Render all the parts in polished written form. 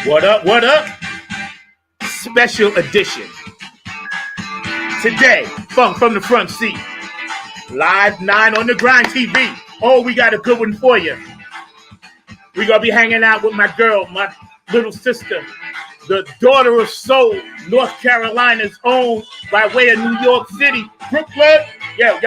What up? What up? Special edition. Today, Funk from the Front Seat. Live 9 on the Grind TV. Oh, we got a good one for you. We're going to be hanging out with my girl, my little sister, the daughter of soul, North Carolina's own, by way of New York City, Brooklyn. Yo.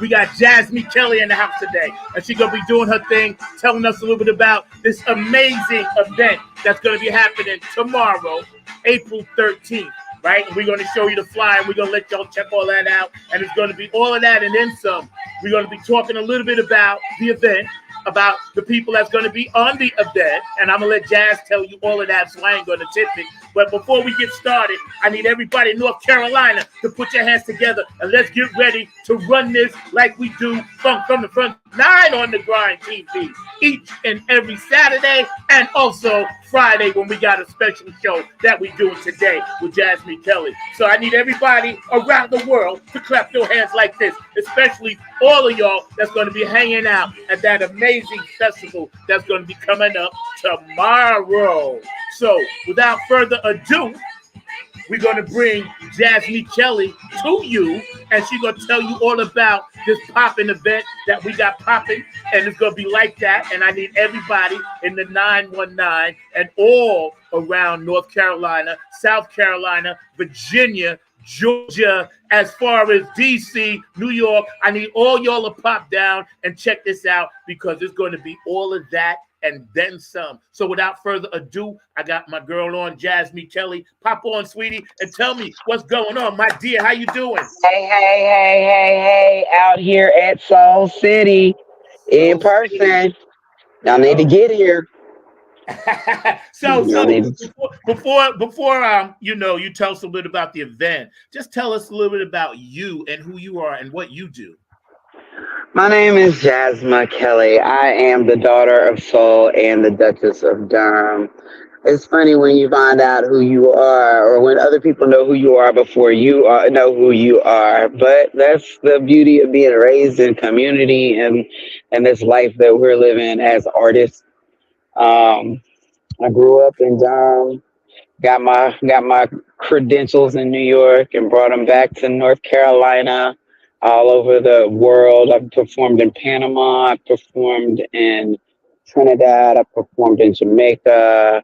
We got JASME Kelly in the house today. And she's going to be doing her thing, telling us a little bit about this amazing event that's going to be happening tomorrow, April 13th. Right? And we're going to show you the flyer. And we're going to let y'all check all that out. And it's going to be all of that and then some. We're going to be talking a little bit about the event, about the people that's going to be on the event. And I'm going to let Jazz tell you all of that, so I ain't going to tip it. But before we get started, I need everybody in North Carolina to put your hands together and let's get ready to run this like we do Funk from the Front 9 on the Grind TV each and every Saturday and also Friday when we got a special show that we doing today with JASME Kelly. So I need everybody around the world to clap your hands like this, especially all of y'all that's going to be hanging out at that amazing festival that's going to be coming up tomorrow. So without further ado, we're going to bring JASME Kelly to you, and she's going to tell you all about this popping event that we got popping, and it's going to be like that. And I need everybody in the 919 and all around North Carolina, South Carolina, Virginia, Georgia, as far as DC, New York. I need all y'all to pop down and check this out because it's going to be all of that and then some. So without further ado, I got my girl on, JASME Kelly. Pop on, sweetie, and tell me what's going on, my dear. How you doing? Hey, out here at Soul City in Soul City. person. Y'all need to get here. so Y'all need to... before you tell us a little bit about the event, just tell us a little bit about you and who you are and what you do. My name is JASME Kelly. I am the daughter of Soul and the Duchess of Durham. It's funny when you find out who you are, or when other people know who you are before you know who you are. But that's the beauty of being raised in community and this life that we're living as artists. I grew up in Durham, got my credentials in New York, and brought them back to North Carolina, all over the world. I've performed in Panama. I performed in Trinidad. I performed in Jamaica.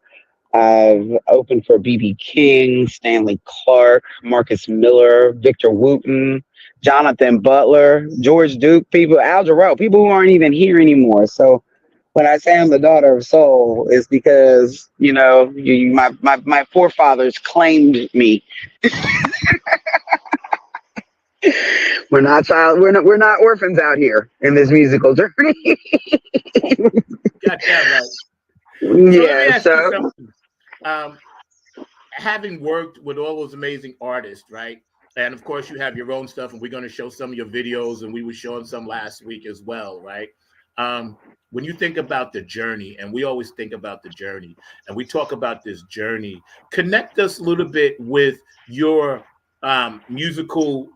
I've opened for BB King, Stanley Clark, Marcus Miller, Victor Wooten, Jonathan Butler, George Duke, people, Al Jarreau, people who aren't even here anymore. So when I say I'm the daughter of soul, it's because, my forefathers claimed me. We're not orphans out here in this musical journey. Got that right. Yeah, so having worked with all those amazing artists, right? And of course, you have your own stuff, and we're going to show some of your videos, and we were showing some last week as well, right? When you think about the journey, and we always think about the journey, and we talk about this journey, connect us a little bit with your musical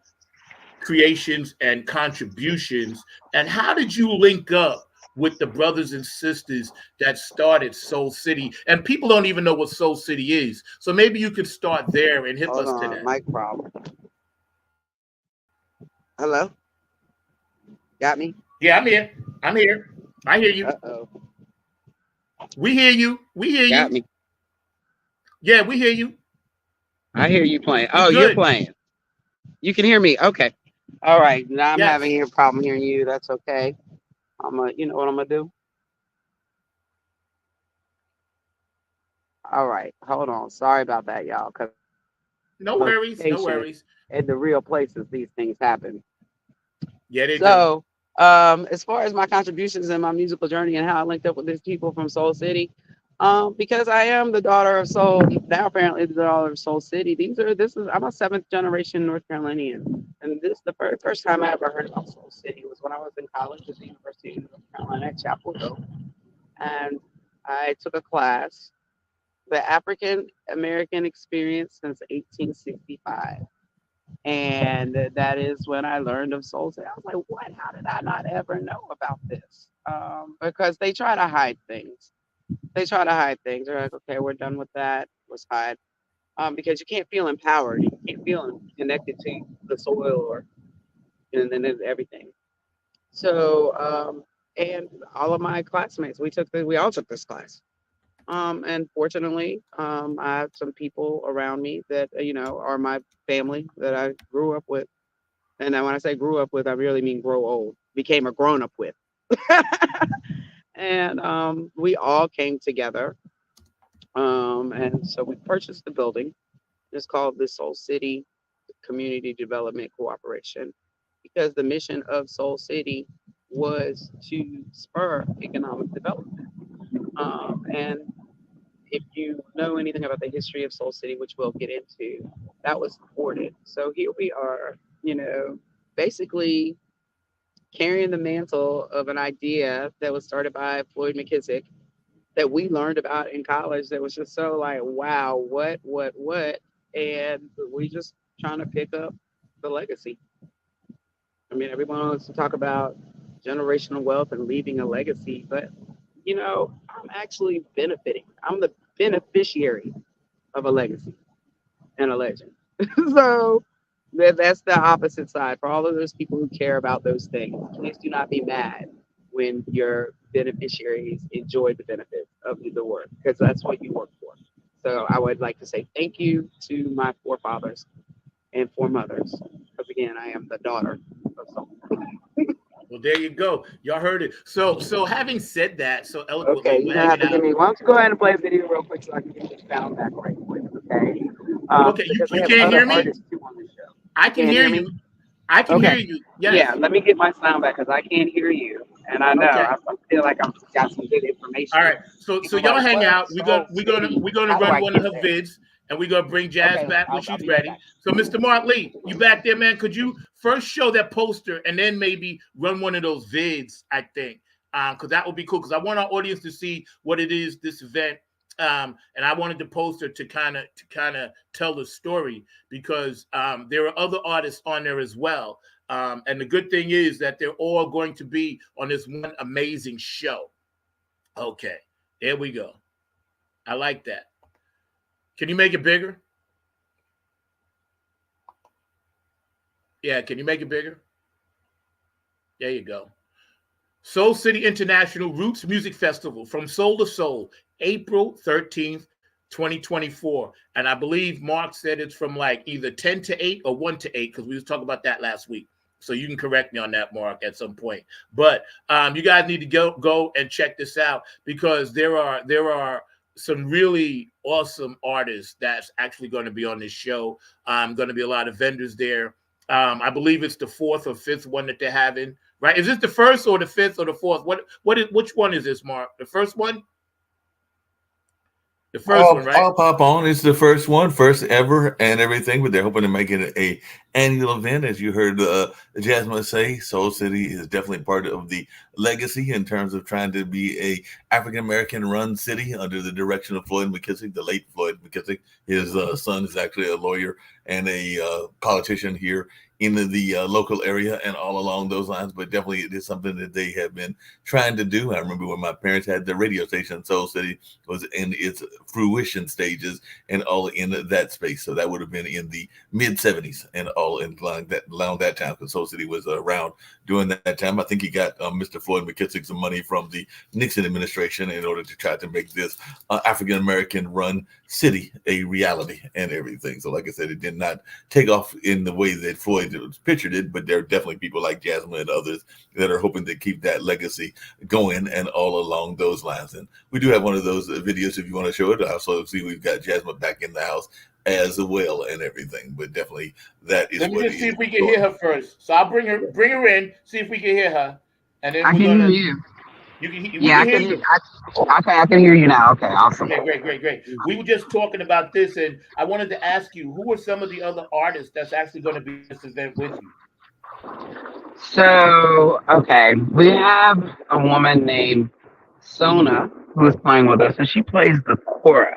creations and contributions, and how did you link up with the brothers and sisters that started Soul City? And people don't even know what Soul City is, so maybe you could start there and hit hold us to on, that. mic problem. Hello? Got me? Yeah, I'm here. I hear you. Uh-oh. We hear you. Got me. Yeah, we hear you. I hear you playing. Oh, you're playing. You can hear me. Okay. All right. Now I'm having a problem hearing you. That's okay. You know what I'm gonna do? All right. Hold on. Sorry about that, y'all. No worries. In the real places, these things happen. Yeah, they do. So, as far as my contributions in my musical journey and how I linked up with these people from Soul City, because I am the daughter of Soul, now apparently the daughter of Soul City. I'm a 7th generation North Carolinian, and this the very first time I ever heard about Soul City was when I was in college at the University of North Carolina at Chapel Hill, and I took a class, the African American Experience since 1865. And that is when I learned of Soul City. I was like, what? How did I not ever know about this? Because they try to hide things. They try to hide things. They're like, okay, we're done with that. Let's hide. Because you can't feel empowered. You can't feel connected to the soil or and everything. So, and all of my classmates, we all took this class. And fortunately, I have some people around me that, are my family that I grew up with. And then when I say grew up with, I really mean grow old, became a grown up with. And we all came together. And so we purchased the building. It's called the Soul City Community Development Cooperation because the mission of Soul City was to spur economic development. And if you know anything about the history of Soul City, which we'll get into, that was supported. So here we are, basically carrying the mantle of an idea that was started by Floyd McKissick that we learned about in college that was just so like, wow, what? And we just trying to pick up the legacy. I mean, everyone wants to talk about generational wealth and leaving a legacy, but I'm actually benefiting. I'm the beneficiary of a legacy and a legend. So that's the opposite side. For all of those people who care about those things, please do not be mad when your beneficiaries enjoy the benefits of the work, because that's what you work for. So I would like to say thank you to my forefathers and foremothers, because again, I am the daughter of someone. Well, there you go. Y'all heard it. So having said that so Okay, eloquently, you're we're gonna have hanging to give out. me. Why don't you go ahead and play a video real quick so I can get this sound back right quick, okay? Okay, Because we you have can't other hear me? artists too on the show. I You can can't hear hear you. me? I can hear Okay. you. Yeah, Yes. let me get my sound back because I can't hear you, and I know Okay. I feel like I've got some good All information. right. So People are y'all like, hang what? out. Soul City? We're gonna How do run I one of get her there? vids, and we're gonna bring Jazz Okay, back when I'll she's be right ready. back. So, Mr. Mark Lee, you back there, man? Could you first show that poster and then maybe run one of those vids? I think, because that would be cool. Because I want our audience to see what it is this event. And I wanted the poster to kind of tell the story because there are other artists on there as well. And the good thing is that they're all going to be on this one amazing show. Okay, there we go. I like that. Can you make it bigger? Yeah, can you make it bigger? There you go. Soul City International Roots Music Festival from Soul to Soul, April 13th, 2024. And I believe Mark said it's from like either 10 to 8 or 1 to 8 because we was talking about that last week. So you can correct me on that, Mark, at some point. But you guys need to go and check this out because there are some really awesome artists that's actually going to be on this show. Going to be a lot of vendors there. I believe it's the fourth or fifth one that they're having. Right? Is this the first or the fifth or the fourth? Which one is this, Mark? The first one? The first one, right? I'll pop on. It's the first one, first ever, and everything. But they're hoping to make it a annual event, as you heard Jasmine say. Soul City is definitely part of the legacy in terms of trying to be a African American run city under the direction of Floyd McKissick, the late Floyd McKissick. His son is actually a lawyer and a politician here in the local area and all along those lines. But definitely it is something that they have been trying to do. I remember when my parents had the radio station, Soul City was in its fruition stages and all in that space. So that would have been in the mid 70s and all in around that time because Soul City was around during that time. I think he got Mr. Floyd McKissick some money from the Nixon administration in order to try to make this African American run city a reality and everything. So like I said, it did not take off in the way that Floyd pictured it, but there are definitely people like Jasmine and others that are hoping to keep that legacy going and all along those lines. And we do have one of those videos if you want to show it. I also see we've got Jasmine back in the house as well and everything, but definitely that is Let me what just it see is if we can going. hear her first. So I'll bring her in, see if we can hear her, and then I we're can hear gonna. you. We Yeah, can I hear can. you. Okay, I can hear you now. Okay, awesome. Okay, great. We were just talking about this, and I wanted to ask you who are some of the other artists that's actually going to be at this event with you. So, okay, we have a woman named Sona who is playing with us, and she plays the kora.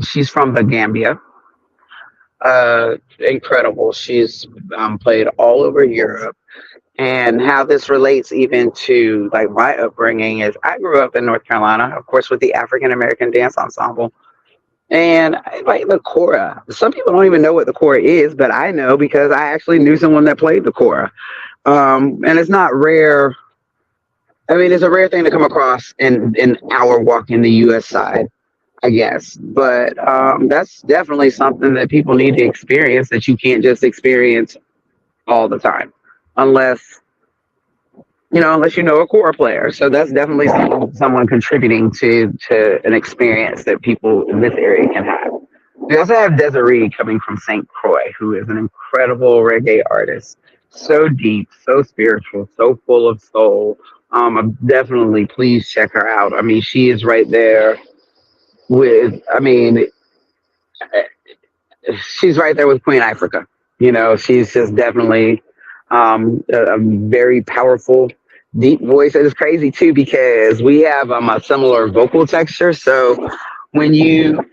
She's from the Gambia. Incredible. She's played all over Europe, And how this relates even to like my upbringing is I grew up in North Carolina, of course, with the African American Dance Ensemble. And I like the kora. Some people don't even know what the kora is, but I know because I actually knew someone that played the kora. And it's not rare. I mean, it's a rare thing to come across in our walk in the U.S. side, I guess. But that's definitely something that people need to experience that you can't just experience all the time, unless unless you know a core player. So that's definitely someone contributing to an experience that people in this area can have. We also have Desiree coming from St. Croix, who is an incredible reggae artist. So deep, so spiritual, so full of soul. Definitely please check her out. I mean, she is right there with, I mean, she's right there with Queen Africa. She's just definitely a very powerful, deep voice. It is crazy too because we have a similar vocal texture. So when you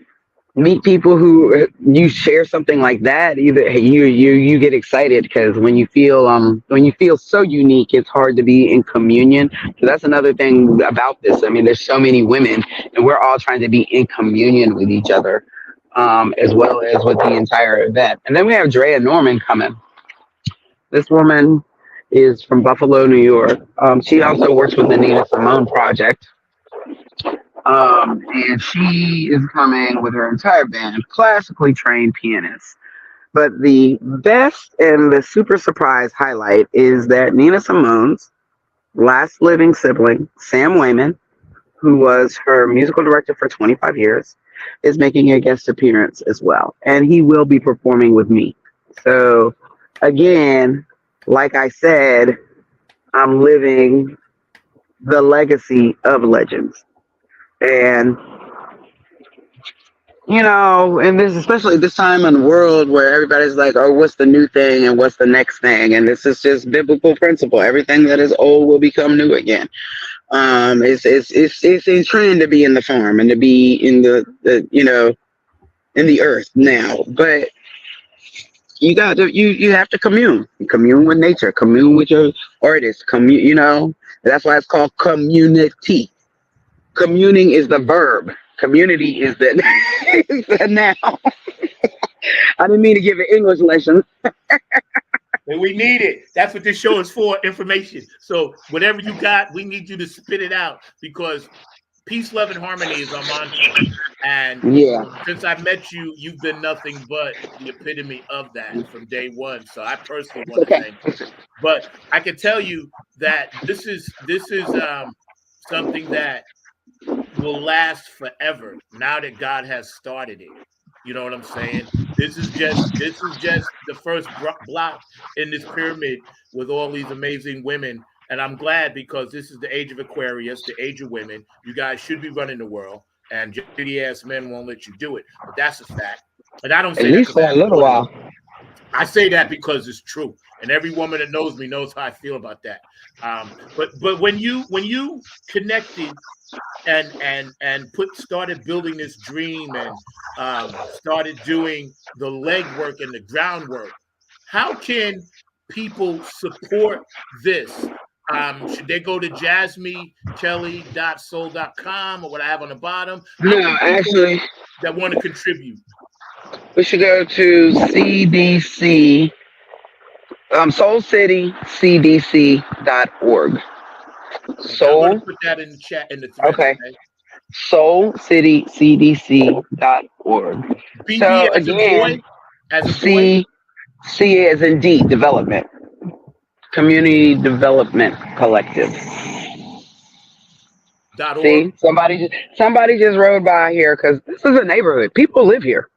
meet people who you share something like that, either you get excited because when you feel so unique, it's hard to be in communion. So that's another thing about this. I mean, there's so many women, and we're all trying to be in communion with each other, as well as with the entire event. And then we have Drea Norman coming. This woman is from Buffalo, New York. She also works with the Nina Simone Project. And she is coming with her entire band, classically trained pianists. But the best and the super surprise highlight is that Nina Simone's last living sibling, Sam Wayman, who was her musical director for 25 years, is making a guest appearance as well. And he will be performing with me. So, again, like I said, I'm living the legacy of legends. And and this, especially this time in the world where everybody's like, oh, what's the new thing and what's the next thing? And this is just biblical principle. Everything that is old will become new again. It's a trend to be in the farm and to be in in the earth now. But you have to commune with nature, commune with your artists, that's why it's called community. Communing is the verb. Community is the, is the noun. I didn't mean to give an English lesson. And we need it. That's what this show is for, information. So whatever you got, we need you to spit it out because peace, love, and harmony is our mantra. And since I met you, you've been nothing but the epitome of that from day one. So I personally want to thank you. But I can tell you that this is something that will last forever now that God has started it. You know what I'm saying? This is just the first block in this pyramid with all these amazing women. And I'm glad because this is the age of Aquarius, the age of women. You guys should be running the world, and shitty ass men won't let you do it. But that's a fact. And I don't say at least for a little while. I say that because it's true, and every woman that knows me knows how I feel about that. But when you connected and started building this dream and started doing the legwork and the groundwork, how can people support this? Should they go to jasmekelly.soul.com or what I have on the bottom? No, actually, that want to contribute. We should go to CDC, SoulCityCDC.org. Soul. I'm going to put that in the chat in the thread. Okay. SoulCityCDC.org. BD So as again, as a boy. C as in D, development. Community Development Collective. See, somebody just rode by here because this is a neighborhood. People live here,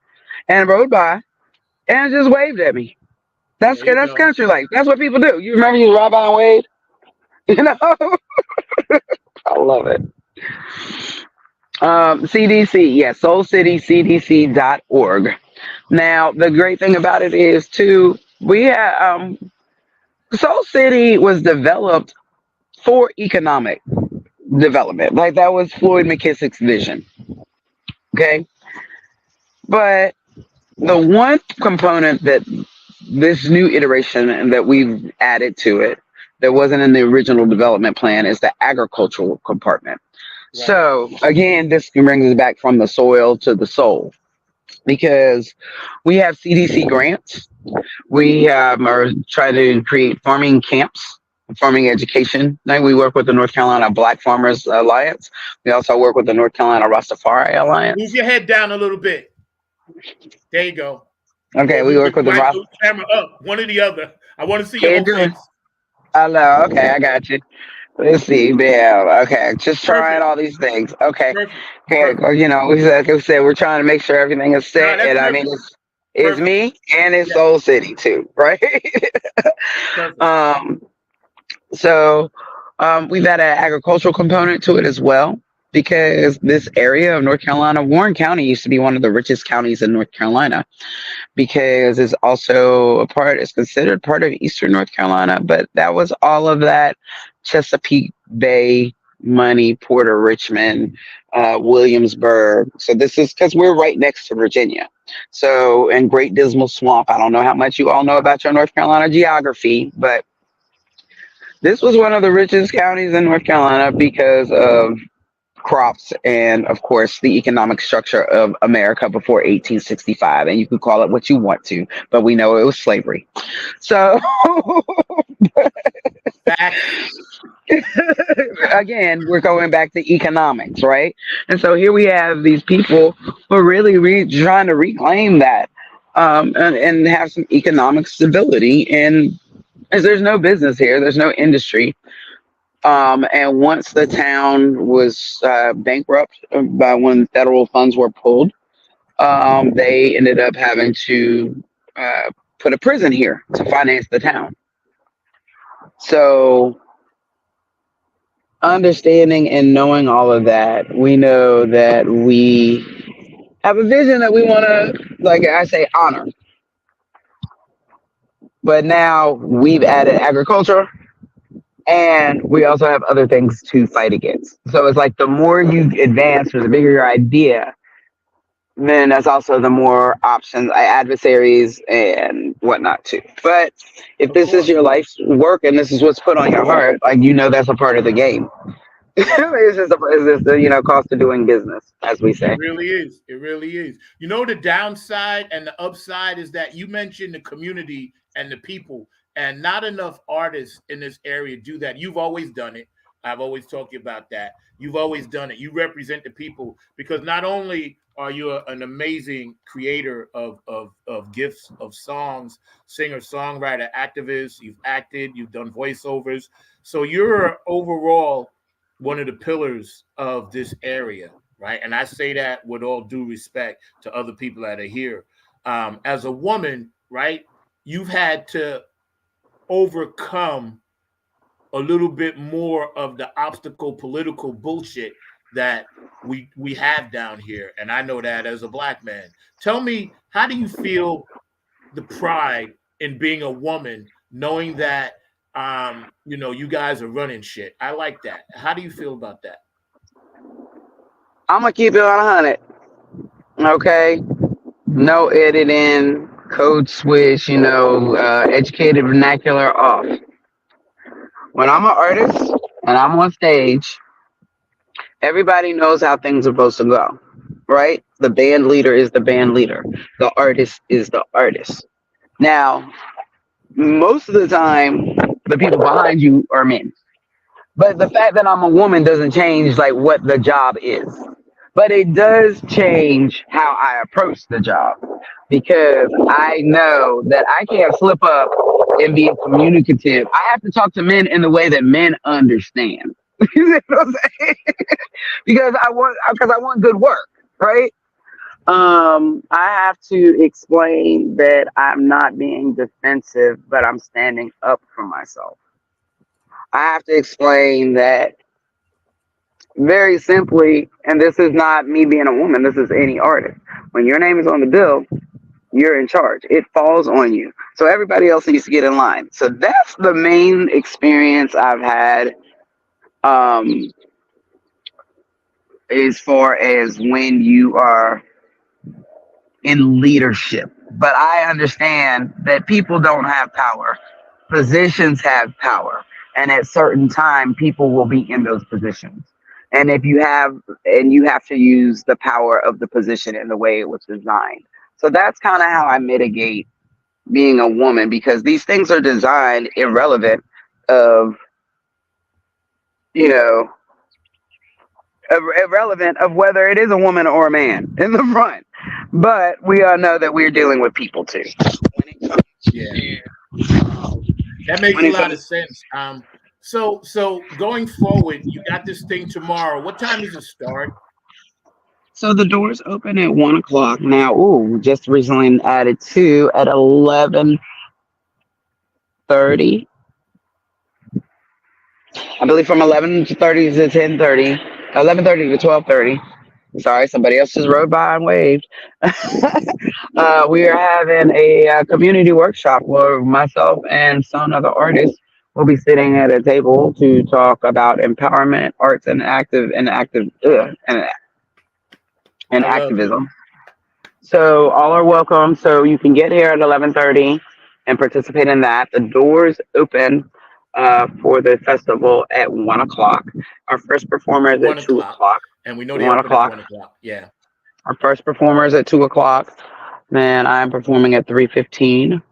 and rode by and just waved at me. That's country life. That's what people do. You remember you ride by and wave? I love it. CDC, yes, SoulCityCDC.org. Now, the great thing about it is too, we have Soul City was developed for economic development. Like that was Floyd McKissick's vision. Okay. But the one component that this new iteration that we've added to it that wasn't in the original development plan is the agricultural compartment. Right. So again, this brings us back from the soil to the soul because we have CDC grants. We are trying to create farming camps, farming education. Like we work with the North Carolina Black Farmers Alliance. We also work with the North Carolina Rastafari Move Alliance. your head down a little bit. There you go. Okay, Or we move work the with the mic, Rast. move the camera up. One or the other. I want to see your Can't whole do it. face. Hello. Okay, I got you. Let's see. Yeah. Okay. Just trying Perfect. all these things. Okay. Perfect. Okay. Perfect. Well, we said we're trying to make sure everything is No, set, that's and I mean perfect. it's Perfect. me and it's Yeah. Soul City too, right? Perfect. um. So, we've had an agricultural component to it as well because this area of North Carolina, Warren County used to be one of the richest counties in North Carolina because it's also it's considered part of Eastern North Carolina, but that was all of that Chesapeake Bay money, Porter Richmond, Williamsburg. So this is because we're right next to Virginia. So, and Great Dismal Swamp. I don't know how much you all know about your North Carolina geography, but this was one of the richest counties in North Carolina because of crops and, of course, the economic structure of America before 1865. And you can call it what you want to, but we know it was slavery. So, Facts. again, we're going back to economics, right? And so here we have these people who are really trying to reclaim that and have some economic stability. And as there's no business here, there's no industry. And once the town was bankrupt by when federal funds were pulled, they ended up having to put a prison here to finance the town. So, understanding and knowing all of that, we know that we have a vision that we want to, like I say, honor. But now we've added agriculture and we also have other things to fight against. So it's like the more you advance or the bigger your idea, then that's also the more options, adversaries, and whatnot too. But if Of this is course. your life's work and this is what's put on your heart, like that's a part of the game. It's just cost of doing business, as we It say. really is. It really is. You know, the downside and the upside is that you mentioned the community and the people, and not enough artists in this area do that. You've always done it. I've always talked to you about that. You've always done it. You represent the people because not only are you an amazing creator of gifts, of songs, singer, songwriter, activist, you've acted, you've done voiceovers. So you're overall one of the pillars of this area, right? And I say that with all due respect to other people that are here. As a woman, right, you've had to overcome a little bit more of the obstacle political bullshit that we have down here. And I know that as a black man. Tell me, how do you feel the pride in being a woman, knowing that you guys are running shit? I like that. How do you feel about that? I'm gonna keep it on 100. Okay, no editing, code switch. Educated vernacular off. When I'm an artist and I'm on stage, everybody knows how things are supposed to go, right? The band leader is the band leader. The artist is the artist. Now, most of the time, the people behind you are men. But the fact that I'm a woman doesn't change like what the job is. But it does change how I approach the job because I know that I can't slip up and be communicative. I have to talk to men in the way that men understand. You know what I'm saying? Because I want good work, right? I have to explain that I'm not being defensive, but I'm standing up for myself. I have to explain that very simply, and this is not me being a woman, this is any artist. When your name is on the bill, you're in charge. It falls on you. So everybody else needs to get in line. So that's the main experience I've had um, as far as when you are in leadership. But I understand that people don't have power. Positions have power. and at certain time, people will be in those positions. And if you have, and you have to use the power of the position in the way it was designed. So that's kind of how I mitigate being a woman, because these things are designed irrelevant of, you know, irrelevant of whether it is a woman or a man in the front. But we all know that we're dealing with people too. When it comes Yeah, to, that makes when a it lot comes, of sense. So going forward, you got this thing tomorrow. What time does it start? so the doors open at 1 o'clock now. Ooh, just recently added two at 11:30. I believe from 11:30 to 10:30, 11:30 to 12:30. Sorry, somebody else just rode by and waved. We are having a community workshop where myself and some other artists will be sitting at a table to talk about empowerment, arts, and I love it. activism. So all are welcome. So you can get here at 11:30 and participate in that. The doors open for the festival at 1 o'clock. Our first performer is at One two o'clock, o'clock. and we know they One open at o'clock. 1 o'clock. Yeah. Our first performer is at 2 o'clock. Then I'm performing at 3:15.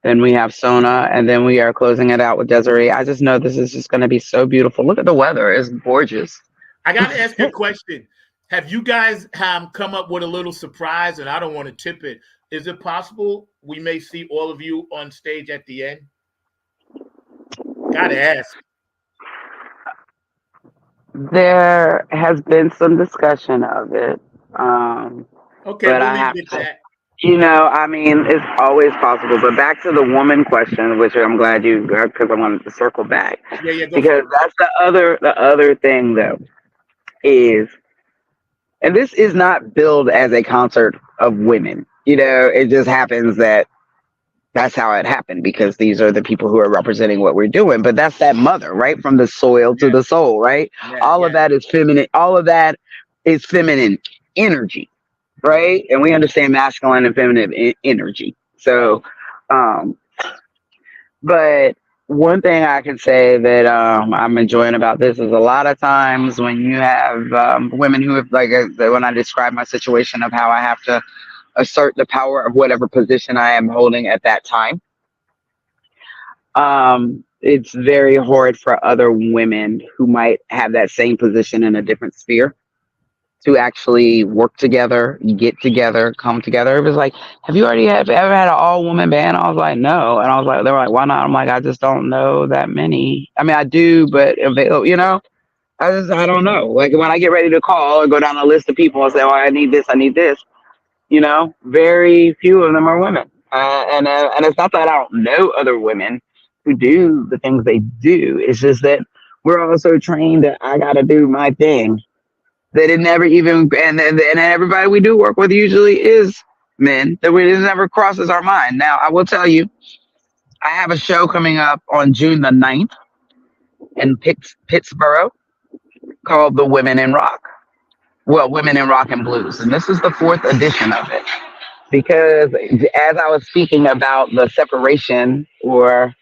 Then we have Sona, and then we are closing it out with Desiree. I just know this is just going to be so beautiful. Look at the weather; it's gorgeous. I got to ask you a question. Have you guys come up with a little surprise? And I don't want to tip it. Is it possible we may see all of you on stage at the end? Got to ask. There has been some discussion of it, Okay, but we'll I leave have it at to. that. I mean, it's always possible. But back to the woman question, which I'm glad you got, because I wanted to circle back, Yeah, yeah, go because for it. that's the other thing though is, and this is not billed as a concert of women. It just happens that that's how it happened, because these are the people who are representing what we're doing. But that's that mother, right? From the soil to Yeah, the soul, right? yeah, All of yeah, that is feminine. All of that is feminine energy, yeah. right? And we understand masculine and feminine energy. So, um, but one thing I can say that I'm enjoying about this is a lot of times when you have women who have, like, when I describe my situation of how I have to assert the power of whatever position I am holding at that time, it's very hard for other women who might have that same position in a different sphere to actually work together, get together, come together. It was like, have you ever had an all woman band? I was like, no. And I was like, they were like, why not? I'm like, I just don't know that many. I mean, I do, but I don't know. Like when I get ready to call or go down a list of people and say, oh, I need this, I need this. Very few of them are women. And it's not that I don't know other women who do the things they do. It's just that we're also trained that I got to do my thing. That it never even, and everybody we do work with usually is men, that it never crosses our mind. Now, I will tell you, I have a show coming up on June the 9th in Pittsburgh called The Women in Rock. Well, Women in Rock and Blues. And this is the fourth edition of it. Because as I was speaking about the separation or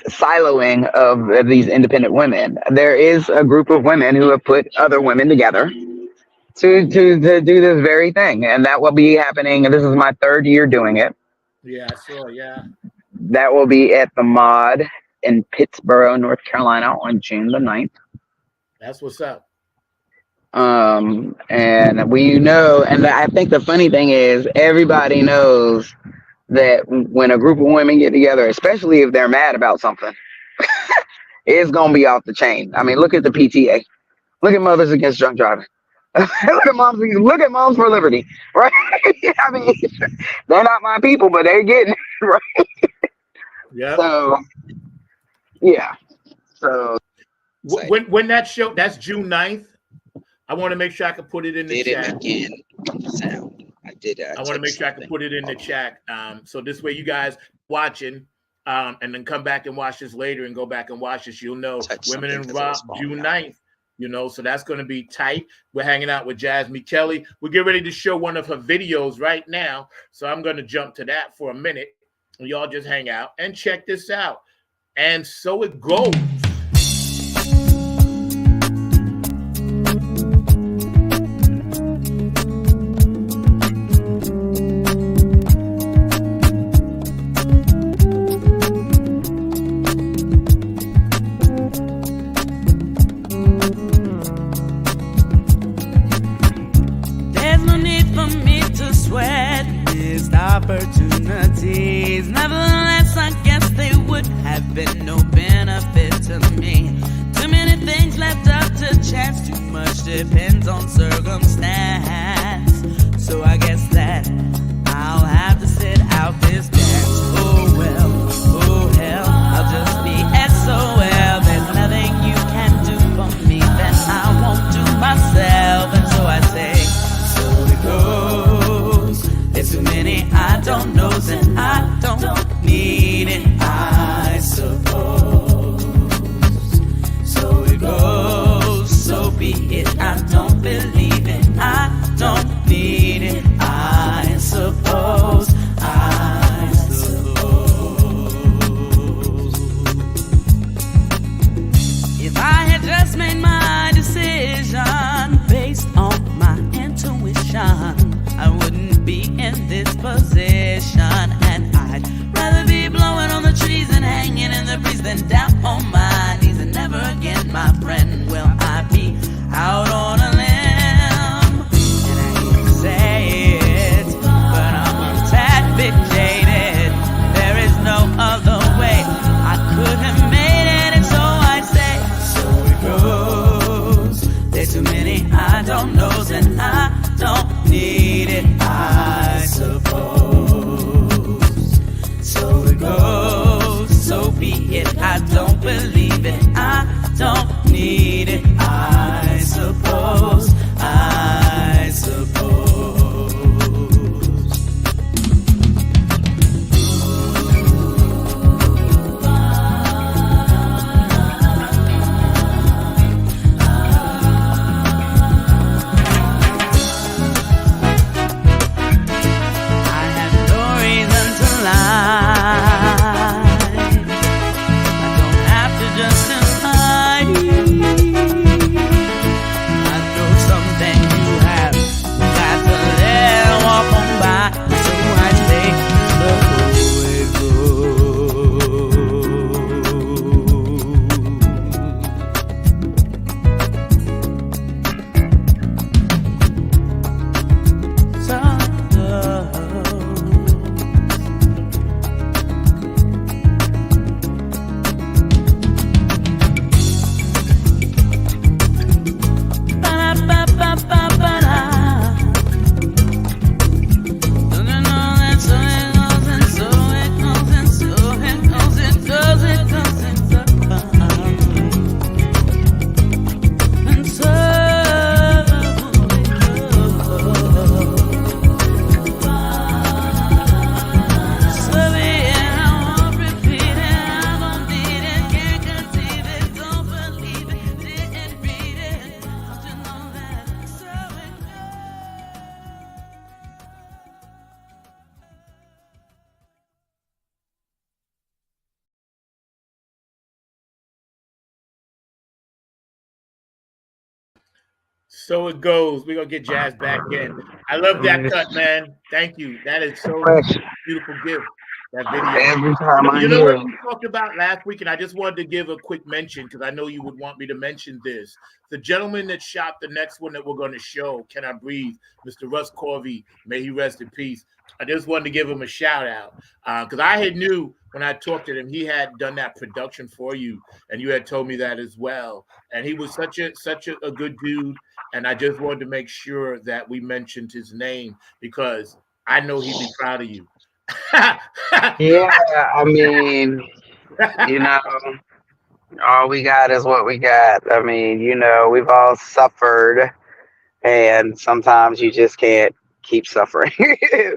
siloing of these independent women, there is a group of women who have put other women together to do this very thing. And that will be happening. And this is my third year doing it. Yeah, I saw. Yeah, That will be at the Mod in Pittsburgh, North Carolina on June the 9th. that's what's up. And and I think the funny thing is everybody knows that when a group of women get together, especially if they're mad about something, it's gonna be off the chain. I mean, look at the PTA. Look at Mothers Against Drunk Driving. Look at Moms for Liberty, right? I mean, they're not my people, but they're getting it, right. Yep. So, yeah. So When that show, that's June 9th. I want to make sure I can put it in the chat. again on the sound. I did. I want to make sure I can put it in the chat. So this way you guys watching, and then come back and watch this later and go back and watch this. You'll know Women in Rock, June 9th. So that's going to be tight. We're hanging out with JASME Kelly. We're getting ready to show one of her videos right now. So I'm going to jump to that for a minute. And y'all just hang out and check this out. And so it goes. Opportunities, nevertheless, I guess they would have been no benefit to me. Too many things left up to chance, too much depends on circumstance. So I guess that I'll have to sit out this dance. Oh well, oh hell, I'll just be SOL. There's nothing you can do for me that I won't do myself. And so I say, so it goes. There's too many I don't know, and I don't need it, I suppose. So it goes, so be it. I don't believe it, I don't need it, I suppose. I suppose. If I had just made my decision based on my intuition, I wouldn't be in this position, and I'd rather be blowing on the trees and hanging in the breeze than down on my knees. And never again, my friend, will I be out on a limb. And I hate to say it, but I'm a tad bit jaded. There is no other way I could have made it, and so I say, so it goes. There's too many I don't know, and I don't need it, I suppose. So it goes, so be it. I don't believe it, I don't need it, I suppose. I suppose. So it goes. We're gonna get Jazz back in. I love that cut, man. Thank you. That is so beautiful gift. That video. Every time I You know hear what we talked about last week, and I just wanted to give a quick mention because I know you would want me to mention this. The gentleman that shot the next one that we're going to show, Can I Breathe, Mr. Russ Corvey, may he rest in peace. I just wanted to give him a shout out because I had knew when I talked to him, he had done that production for you, and you had told me that as well. And he was such a good dude, and I just wanted to make sure that we mentioned his name because I know he'd be proud of you. Yeah, I mean, you know, all we got is what we got. I mean, you know, we've all suffered, and sometimes you just can't keep suffering.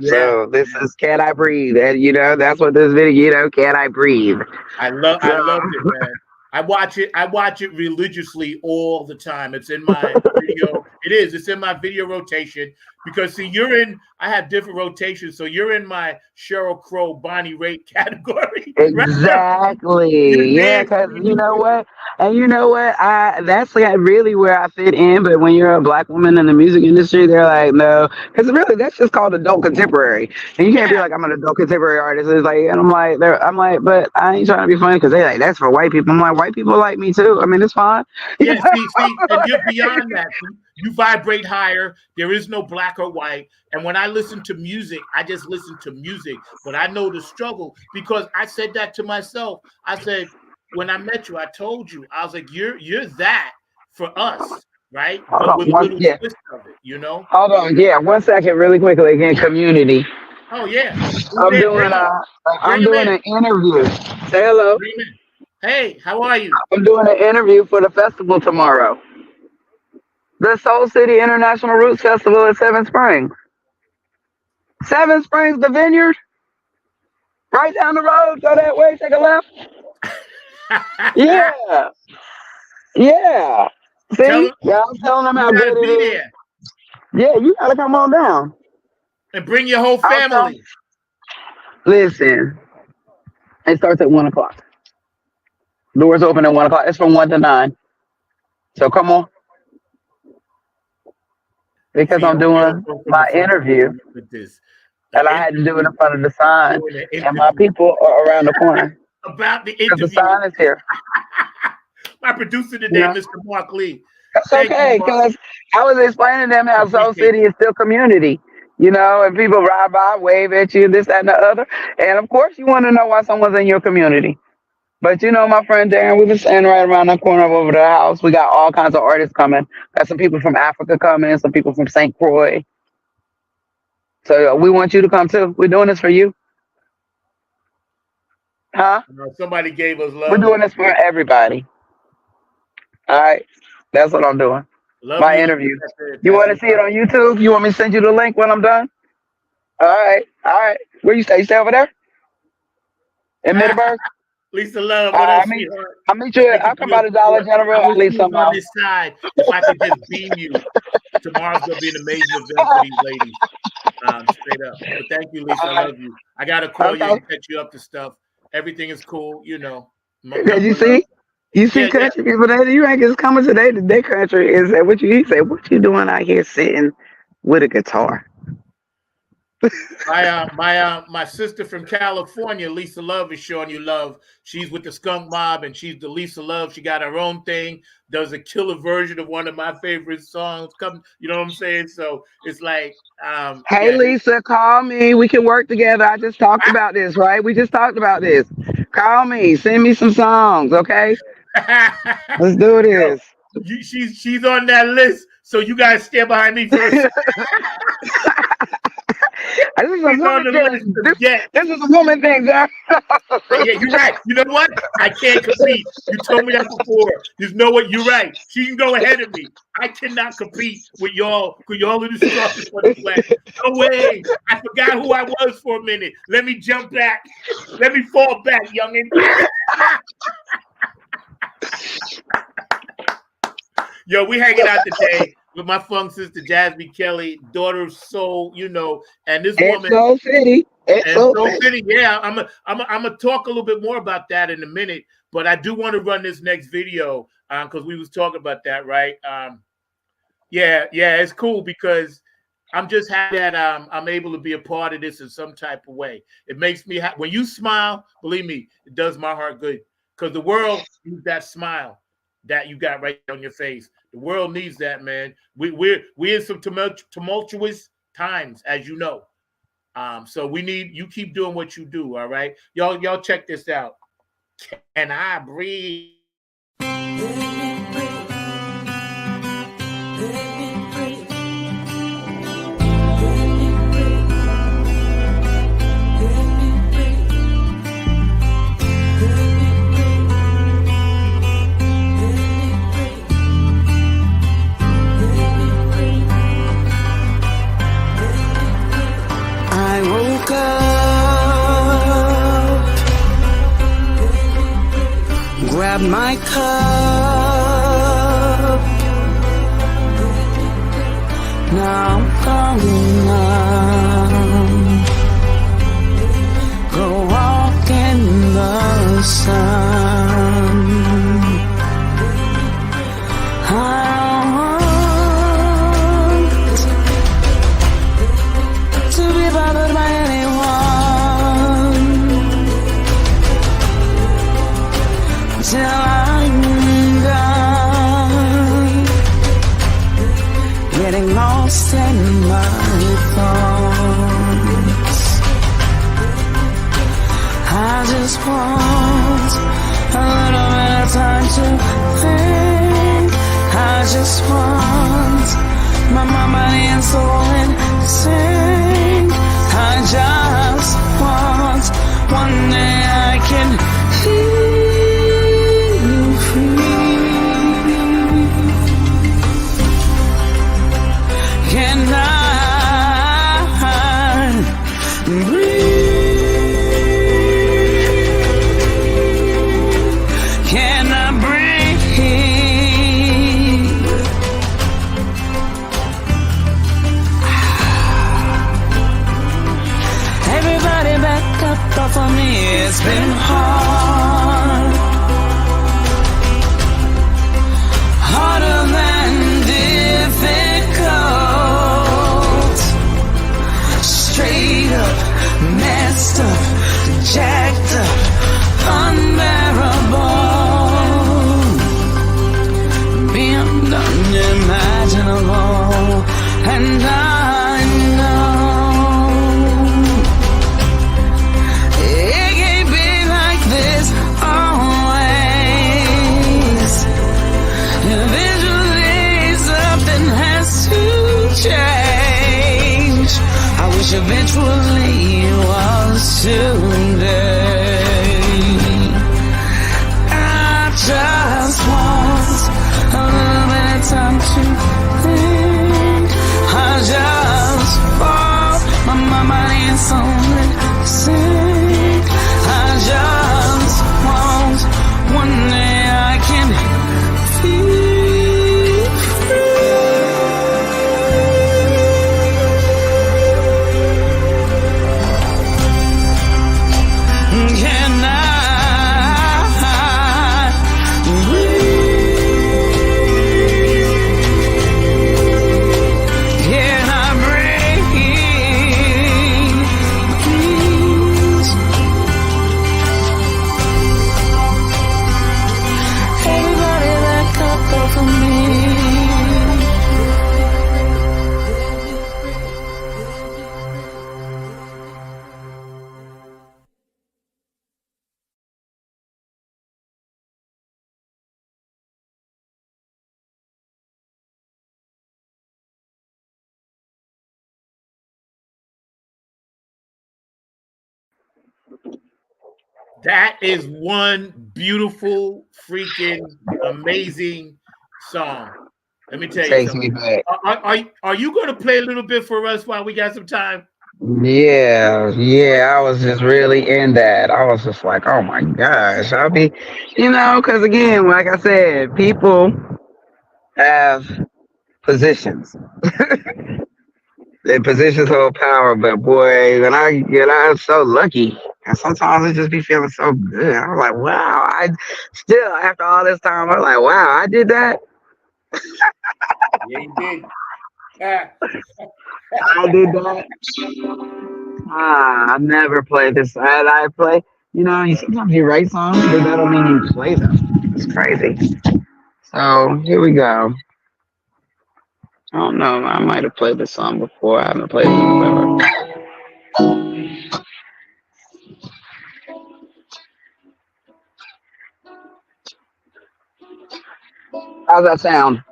So this is Can I Breathe? And, you know, that's what this video, you know, Can I Breathe? I loved it, man. I watch it religiously all the time. It's in my video. It's in my video rotation. Because see, I have different rotations, so you're in my Sheryl Crow, Bonnie Raitt category. Exactly. Yeah, because you know what? And you know what? That's like really where I fit in. But when you're a black woman in the music industry, they're like, no, because really that's just called adult contemporary. And you can't be like, I'm an adult contemporary artist. It's like, and I'm like, but I ain't trying to be funny because they like that's for white people. I'm like, white people like me too. I mean, it's fine. Yeah, see, and you're beyond that. You vibrate higher. There is no black or white. And when I listen to music, I just listen to music. But I know the struggle because I said that to myself. I said, when I met you, I told you, I was like, you're that for us, right? But with a little twist of it, you know? Hold on, yeah, 1 second, really quickly again, community. Oh yeah. I'm doing an interview. Say hello. Hey, how are you? I'm doing an interview for the festival tomorrow. The Soul City International Roots Festival at Seven Springs. Seven Springs, the vineyard. Right down the road. Go that way. Take a left. Yeah. Yeah. See? Yeah, I'm telling them how good it is. Yeah, you gotta come on down. And bring your whole family. Listen. It starts at 1 o'clock. Doors open at 1 o'clock. It's from 1 to 9. So come on. Because I'm doing my interview. With this. And I had to do it in front of the sign. And my people are around the corner. About the interview. The sign is here. My producer today, Mr. Mark Lee. That's okay, because I was explaining to them how Soul City is still community. You know, and people ride by, wave at you, this, that, and the other. And of course, you want to know why someone's in your community. But you know, my friend Darren, we've been standing right around the corner over the house. We got all kinds of artists coming. Got some people from Africa coming, some people from St. Croix. So we want you to come too. We're doing this for you. Huh? Somebody gave us love. We're doing this for everybody. All right. That's what I'm doing. My interview. You want to see it on YouTube? You want me to send you the link when I'm done? All right. All right. Where you stay? You stay over there? In Middleburg? Lisa Love. I'll meet you. I'll come by the Dollar General. I'll leave some on this side. If I could just beam you. Tomorrow's going to be an amazing event for these ladies. Straight up. But thank you, Lisa. I love you. I got to call you and catch you up to stuff. Everything is cool, you know. You see? You see country people, you ain't just coming today. Their country is what you say. What you doing out here sitting with a guitar? My sister from California, Lisa Love, is showing you love. She's with the Skunk Mob, and she's the Lisa Love. She got her own thing. Does a killer version of one of my favorite songs. Come, you know what I'm saying? So it's like, hey, Lisa, call me. We can work together. I just talked about this, right? We just talked about this. Call me. Send me some songs, okay? Let's do this. She's on that list, so you guys stand behind me first. This is a woman thing, John. Yeah, you're right. You know what? I can't compete. You told me that before. You know what? You're right. She can go ahead of me. I cannot compete with y'all because y'all are the strongest for the flag. No way. I forgot who I was for a minute. Let me jump back. Let me fall back, youngin'. Yo, we hanging out today with my funk sister JASME Kelly, daughter of soul, you know, and this woman. Soul City. Soul City. Yeah, I'm gonna talk a little bit more about that in a minute, but I do want to run this next video because we was talking about that, right? Yeah, it's cool because I'm just happy that I'm able to be a part of this in some type of way. It makes me happy. When you smile, believe me, it does my heart good because the world needs that smile that you got right on your face. The world needs that, man. We're in some tumultuous times, as you know. So we need you keep doing what you do. All right, y'all check this out. Can I breathe? I woke up, grabbed my cup, now I'm gone. numb. Go walk in the sun. I want to be bothered by anyone till I'm done getting lost in my thoughts. I just want a little bit of time to think. I just want my mind, body, and soul in sync. I just want one day I can feel free. Can I breathe? Can I breathe? Everybody back up off of me. It's been hard, harder than difficult. Straight up, messed up, jacked up, unbearable, beyond unimaginable. And I know it can't be like this always. Eventually something has to change. I wish eventually it was today. I just want a little bit of time to think. I just want my mind, body, and soul in sync. I just want one day I can feel free. Can I breathe? Can I breathe? Please. Everybody back up off of me. That is one beautiful, freaking, amazing song. Let me tell you Takes something. me back. Are you going to play a little bit for us while we got some time? Yeah, I was just really in that. I was just like, oh my gosh, I'll be, because again, like I said, people have positions. Their positions hold power, but boy, when I'm so lucky, and sometimes it just be feeling so good. I'm like, wow, I still after all this time, I'm like, wow, I did that. Yeah, you did. I did that. I never play this. I play. Sometimes you write songs, but that don't mean you play them. It's crazy. So here we go. I don't know. I might have played this song before. I haven't played it in forever. How's that sound?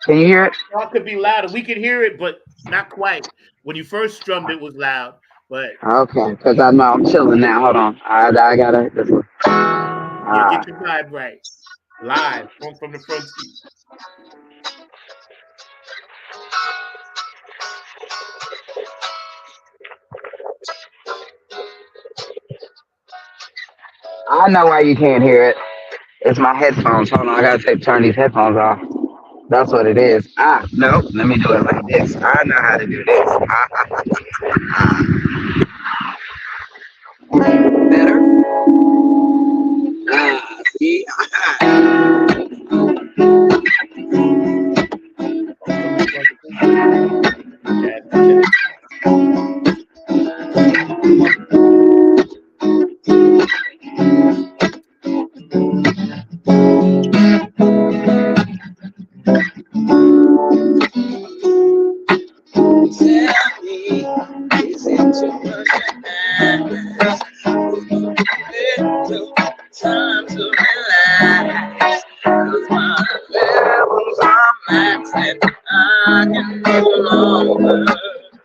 Can you hear it? It could be louder. We could hear it, but not quite. When you first strummed, it was loud. But Okay, because I know I'm chilling now. Hold on. I gotta. This one. get your vibe right. Live from the front seat. I know why you can't hear it. It's my headphones. Hold on, I gotta turn these headphones off. That's what it is. Ah, no, let me do it like this. I know how to do this. Better? See? Time to relax, 'cause my levels are maxed and I can no longer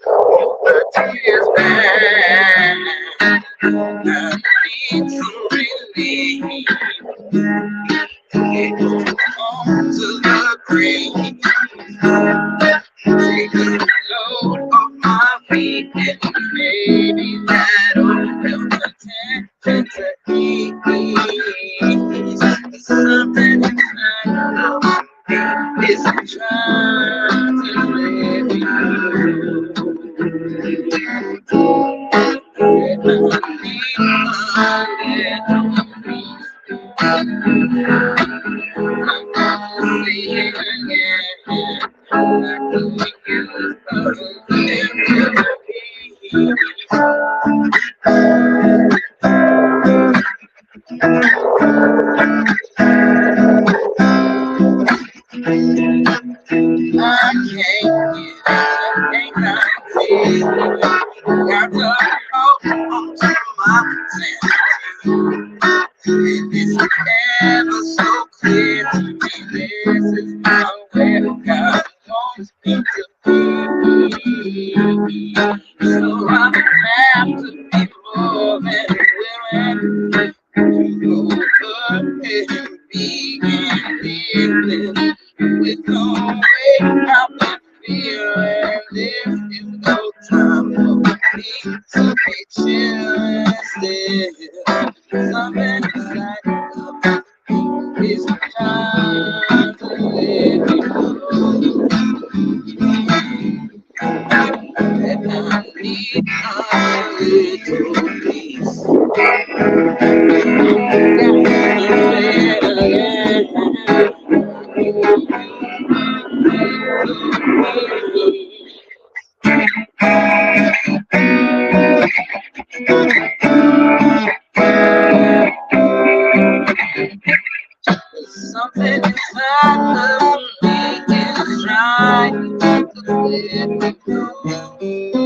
hold the tears back. I need some relief. Get on to the green. Take a load off my feet and maybe that'll help the tension to ease. Something inside of me is trying to let me know. And I need my little piece. I'm gonna say it again. I can make you I can't get anxiety. Got to hold on to my sanity. It's ever so clear to me. This is my way God wants me to be. So I have to be more than willing to go up and be in business with no way out the fear. And there is no time for me to be chilling still. Something inside of me is trying to let me know that I need a little peace. Something inside of me is trying to let me know.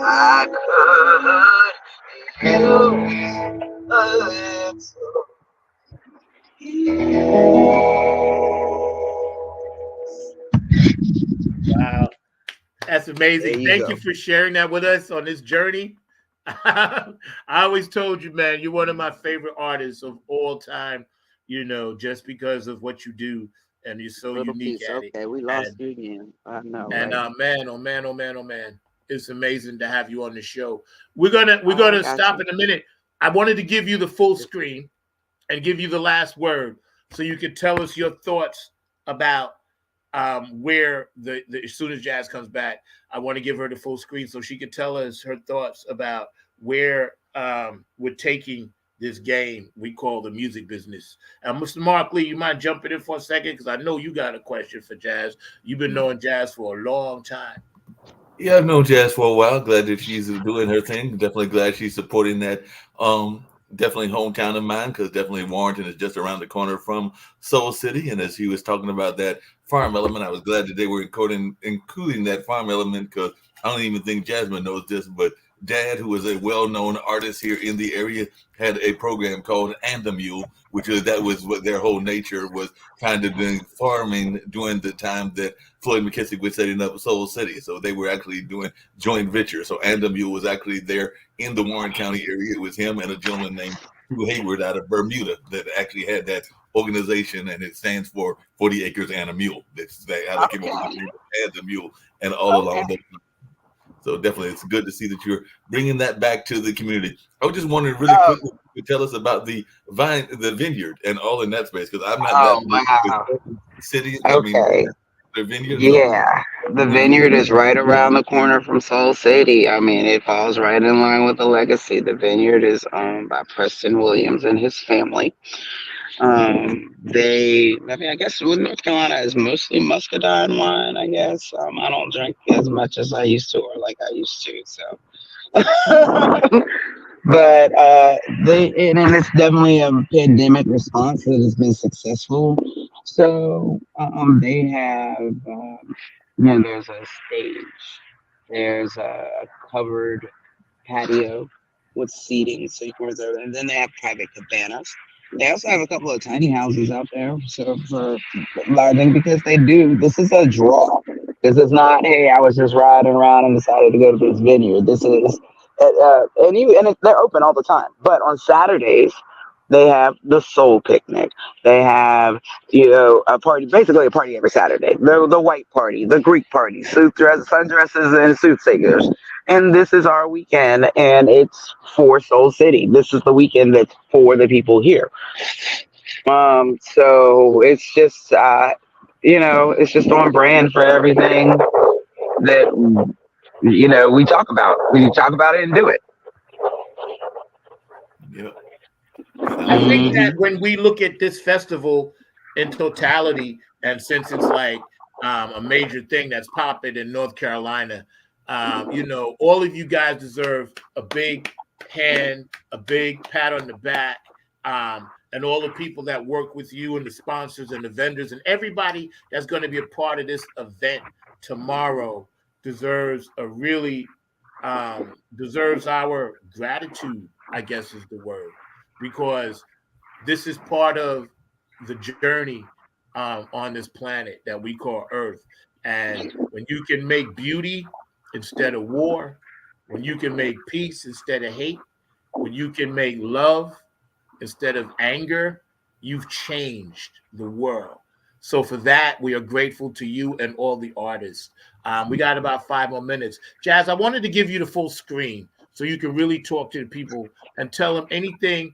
I could use a little. Wow, that's amazing. You Thank go. you for sharing that with us on this journey. I always told you, man, you're one of my favorite artists of all time, just because of what you do, and you're so Little unique piece. at it. Okay, we lost you again. I know, And right? man, oh man, oh man, oh man, it's amazing to have you on the show. We're I gonna got stop you. in a minute. I wanted to give you the full screen and give you the last word, so you could tell us your thoughts about where the as soon as Jazz comes back. I want to give her the full screen so she could tell us her thoughts about where we're taking this game we call the music business. Mr. Mark Lee, you mind jumping in for a second? Because I know you got a question for Jazz. You've been knowing Jazz for a long time. Yeah, I've known Jazz for a while. Glad that she's doing her thing. Definitely glad she's supporting that. Definitely hometown of mine, because definitely Warrenton is just around the corner from Soul City. And as he was talking about that farm element, I was glad that they were including that farm element, because I don't even think Jasmine knows this, but Dad, who is a well-known artist here in the area, had a program called And the Mule, that was what their whole nature was, kind of doing farming during the time that Floyd McKissick was setting up Soul City. So they were actually doing joint venture. So And the Mule was actually there in the Warren County area. It was him and a gentleman named Hugh Hayward out of Bermuda that actually had that organization, and it stands for 40 Acres and a Mule. That's how they came up with the name And the Mule, and all along those. So definitely, it's good to see that you're bringing that back to the community. I was just wondering really Oh, quickly, if you could tell us about the vineyard, and all in that space, because I'm not that oh familiar with wow. cities. I mean, Okay. the vineyard. So Yeah. The please. vineyard is right around the corner from Soul City. I mean, it falls right in line with the legacy. The vineyard is owned by Preston Williams and his family. I mean, I guess North Carolina is mostly muscadine wine. I guess I don't drink as much as I used to, or like I used to. So, but and it's definitely a pandemic response that has been successful. So, they have, there's a stage, there's a covered patio with seating so you can reserve it. And then they have private cabanas. They also have a couple of tiny houses out there. So for lodging, because they do, this is a draw. This is not, hey, I was just riding around and decided to go to this vineyard. This is, they're open all the time. But on Saturdays, they have the soul picnic. They have, a party, basically a party every Saturday. The white party, the Greek party, sundresses and soothsayers. And this is our weekend, and it's for Soul City. This is the weekend that's for the people here. So it's just, it's just on brand for everything that we talk about. We talk about it and do it. Yeah. I think Hmm. that when we look at this festival in totality, and since it's like a major thing that's popping in North Carolina, all of you guys deserve a big hand, a big pat on the back, and all the people that work with you and the sponsors and the vendors and everybody that's going to be a part of this event tomorrow deserves a really deserves our gratitude, I guess is the word, because this is part of the journey on this planet that we call Earth. And when you can make beauty instead of war, when you can make peace instead of hate, when you can make love instead of anger, you've changed the world. So for that, we are grateful to you and all the artists. We got about 5 more minutes. Jazz, I wanted to give you the full screen so you can really talk to the people and tell them anything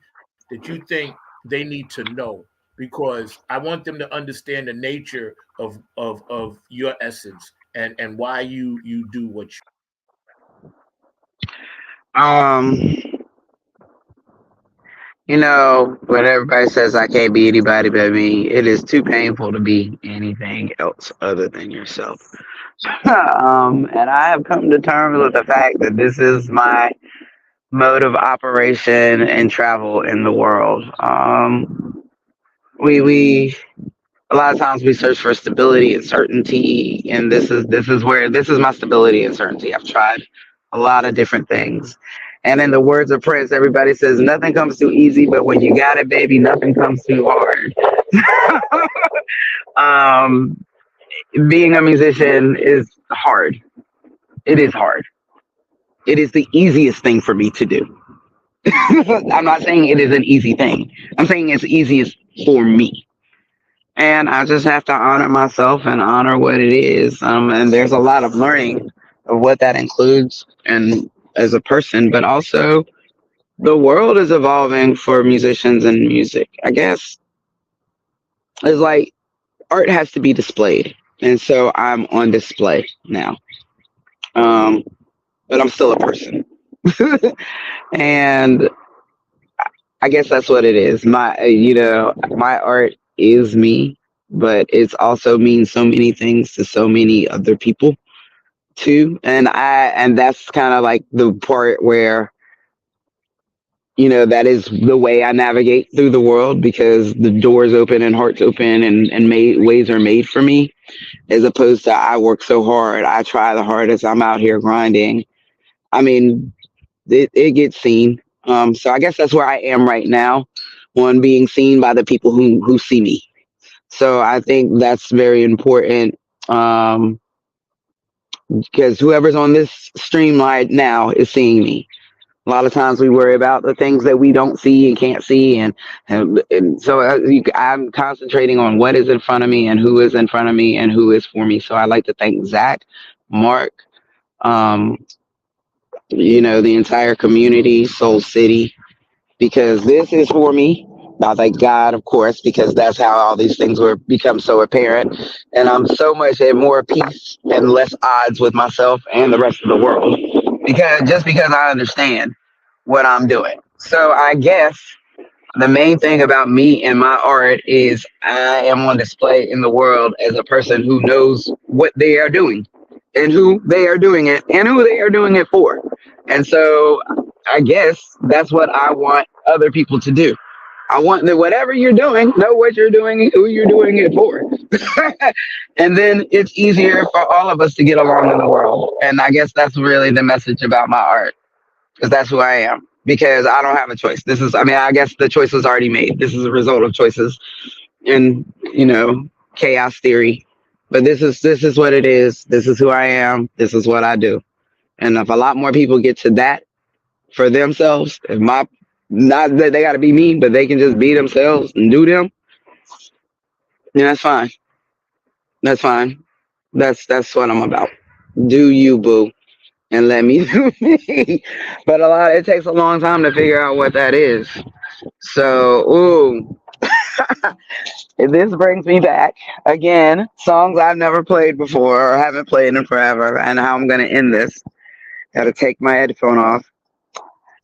that you think they need to know, because I want them to understand the nature of your essence and why you do what you. Um, when everybody says I can't be anybody but me, it is too painful to be anything else other than yourself. And I have come to terms with the fact that this is my mode of operation and travel in the world. We a lot of times we search for stability and certainty, and this is my stability and certainty. I've tried a lot of different things, and in the words of Prince, everybody says nothing comes too easy, but when you got it, baby, nothing comes too hard. um, Being a musician is hard. It is hard. It is the easiest thing for me to do. I'm not saying it is an easy thing. I'm saying it's easiest for me. And I just have to honor myself and honor what it is. And there's a lot of learning of what that includes and as a person, but also the world is evolving for musicians and music. I guess it's like art has to be displayed. And so I'm on display now. Um, but I'm still a person. And I guess that's what it is. My art is me, but it's also means so many things to so many other people too. And that's kind of like the part where, that is the way I navigate through the world, because the doors open and hearts open and ways are made for me, as opposed to I work so hard. I try the hardest. I'm out here grinding. I mean, it gets seen. So I guess that's where I am right now, on being seen by the people who see me. So I think that's very important, because whoever's on this streamline now is seeing me. A lot of times we worry about the things that we don't see and can't see, and so I'm concentrating on what is in front of me and who is in front of me and who is for me. So I like to thank Zach, Mark, the entire community, Soul City, because this is for me. I thank God, of course, because that's how all these things were become so apparent. And I'm so much at more peace and less odds with myself and the rest of the world. Because I understand what I'm doing. So I guess the main thing about me and my art is I am on display in the world as a person who knows what they are doing and who they are doing it and who they are doing it for. And so I guess that's what I want other people to do. I want that whatever you're doing, know what you're doing and who you're doing it for. And then it's easier for all of us to get along in the world. And I guess that's really the message about my art, because that's who I am. Because I don't have a choice. I guess the choice was already made. This is a result of choices and, chaos theory. But this is what it is. This is who I am. This is what I do. And if a lot more people get to that for themselves, not that they got to be me, but they can just be themselves and do them, then that's fine. That's fine. That's what I'm about. Do you, boo? And let me do me. But it takes a long time to figure out what that is. So, this brings me back again. Songs I've never played before or haven't played in forever, and how I'm gonna end this. Gotta take my headphone off.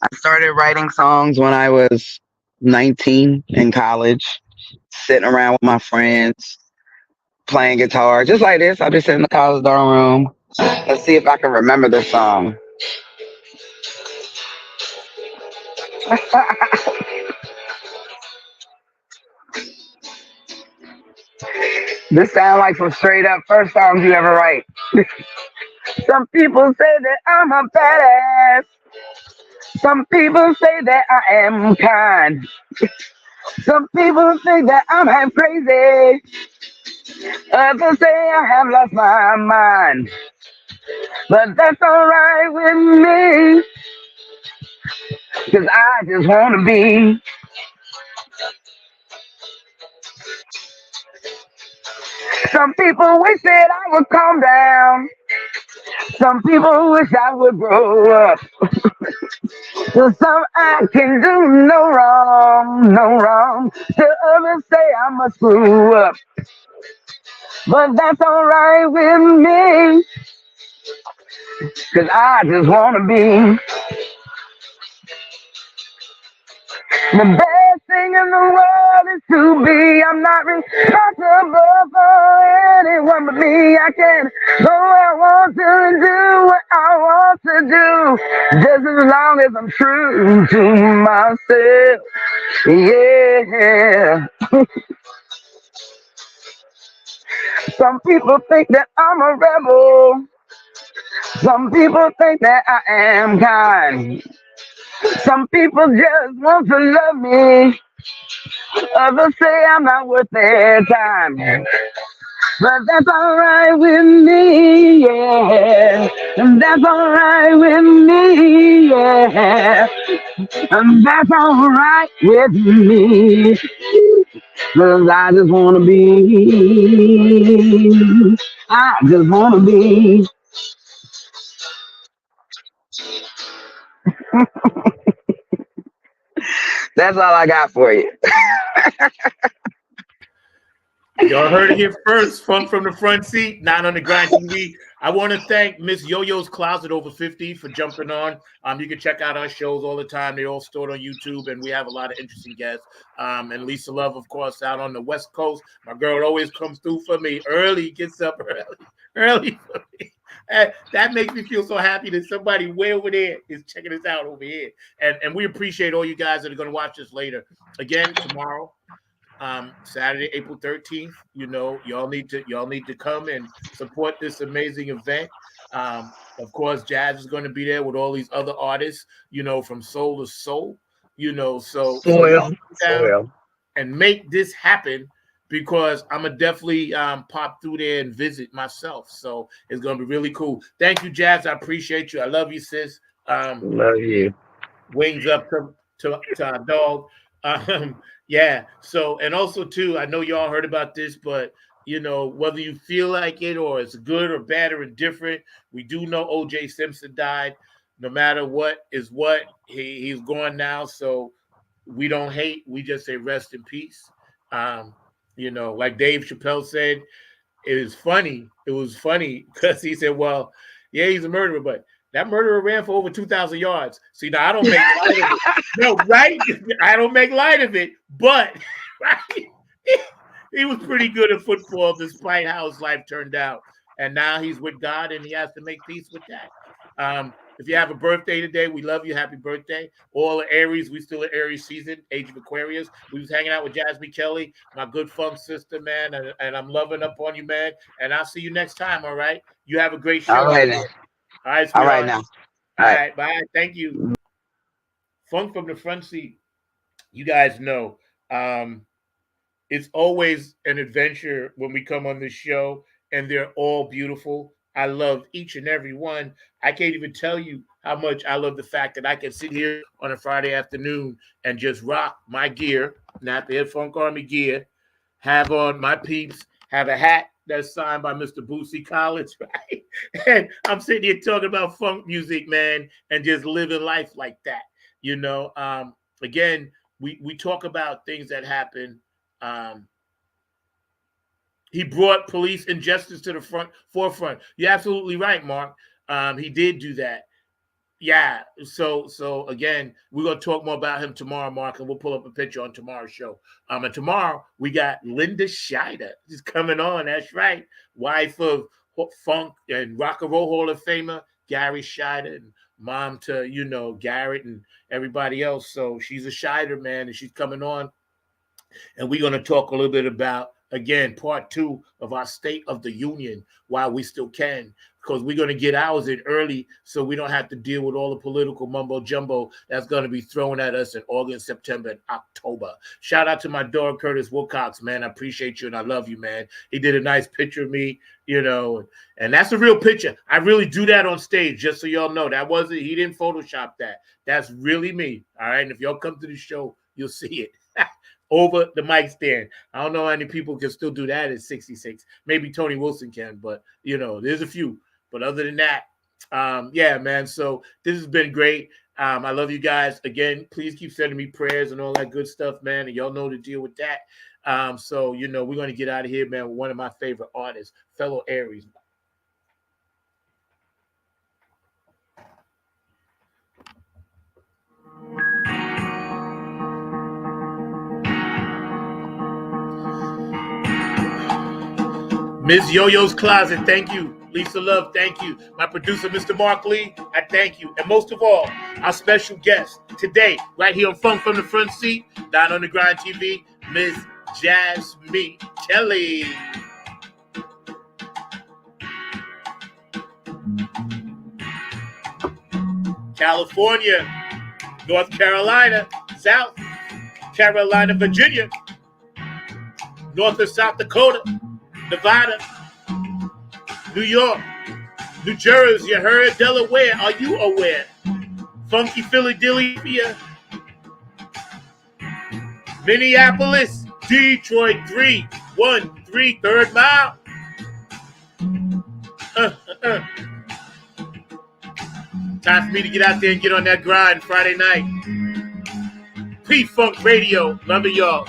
I started writing songs when I was 19 in college, sitting around with my friends, playing guitar, just like this. I just sit in the college dorm room. Let's see if I can remember this song. This sounds like some straight up first songs you ever write. Some people say that I'm a badass. Some people say that I am kind. Some people think that I'm half crazy. Others say I have lost my mind. But that's alright with me, 'cause I just wanna be. Some people wish that I would calm down. Some people wish I would grow up. To some I can do no wrong, no wrong. To others say I must screw up. But that's alright with me, 'cause I just wanna be. The best thing in the world is to be. I'm not responsible for anyone but me. I can go where I want to and do what I want to do, just as long as I'm true to myself. Yeah. Some people think that I'm a rebel. Some people think that I am kind. Some people just want to love me. Others say I'm not worth their time. But that's alright with me, yeah. And that's alright with me, yeah. And that's alright with me. 'Cause I just wanna be. I just wanna be. That's all I got for you. Y'all heard it here first from the front seat, not on the grind TV. I want to thank Miss Yo-Yo's Closet Over 50 for jumping on. You can check out our shows all the time. They're all stored on YouTube, and we have a lot of interesting guests. And Lisa Love, of course, out on the West Coast. My girl always comes through for me early, gets up early for me. And that makes me feel so happy that somebody way over there is checking us out over here. And we appreciate all you guys that are going to watch this later. Again, tomorrow. Saturday, April 13th. Y'all need to come and support this amazing event. Of course, Jazz is going to be there with all these other artists, from soul to soul, so y'all come down and make this happen, because I'm gonna definitely pop through there and visit myself. So it's gonna be really cool. Thank you, Jazz. I appreciate you. I love you, sis. Love you. Wings up to our dog. Yeah. So, and also too, I know y'all heard about this, but whether you feel like it or it's good or bad or indifferent, we do know O.J. Simpson died. No matter what is what, he's gone now. So we don't hate. We just say rest in peace. Like Dave Chappelle said, it was funny. It was funny because he said, well, yeah, he's a murderer, but that murderer ran for over 2,000 yards. See, now I don't make light of it. No, right? I don't make light of it, but right? He was pretty good at football despite how his life turned out. And now he's with God and he has to make peace with that. If you have a birthday today, we love you. Happy birthday. All the Aries, we still in Aries season, age of Aquarius. We was hanging out with Jasmine Kelly, my good funk sister, man. And I'm loving up on you, man. And I'll see you next time, all right? You have a great show. All right, now. All right, All sweetheart. right, now. All right, bye. Thank you. Funk from the front seat. You guys know it's always an adventure when we come on this show, and they're all beautiful. I love each and every one. I can't even tell you how much I love the fact that I can sit here on a Friday afternoon and just rock my gear, not the Funk Army gear, have on my peeps, have a hat that's signed by Mr. Boosie Collins, right? And I'm sitting here talking about funk music, man, and just living life like that. Again, we talk about things that happen. He brought police injustice to the forefront. You're absolutely right, Mark. He did do that. Yeah. So again, we're gonna talk more about him tomorrow, Mark, and we'll pull up a picture on tomorrow's show. And tomorrow we got Linda Scheider. She's coming on. That's right, wife of funk and rock and roll Hall of Famer Gary Scheider, and mom to Garrett and everybody else. So she's a Scheider, man, and she's coming on, and we're gonna talk a little bit about, again, part 2 of our State of the Union while we still can, because we're going to get ours in early so we don't have to deal with all the political mumbo jumbo that's going to be thrown at us in August, September, and October. Shout out to my dog, Curtis Wilcox, man. I appreciate you and I love you, man. He did a nice picture of me, and that's a real picture. I really do that on stage, just so y'all know. He didn't Photoshop that. That's really me, all right? And if y'all come to the show, you'll see it. Over the mic stand. I don't know how many people can still do that at 66. Maybe Tony Wilson can, but there's a few. But other than that, yeah, man. So this has been great. I love you guys. Again, please keep sending me prayers and all that good stuff, man. And y'all know to deal with that. So we're going to get out of here, man, with one of my favorite artists, fellow Aries. Ms. Yo-Yo's Closet, thank you. Lisa Love, thank you. My producer, Mr. Mark Lee, I thank you. And most of all, our special guest today, right here on Funk from the Front Seat, Down on the Grind TV, Ms. JASME Kelly. California, North Carolina, South Carolina, Virginia, North and South Dakota, Nevada, New York, New Jersey, you heard, Delaware, are you aware? Funky Philadelphia, Minneapolis, Detroit, 313, third mile. Time for me to get out there and get on that grind Friday night. P-Funk Radio, remember y'all.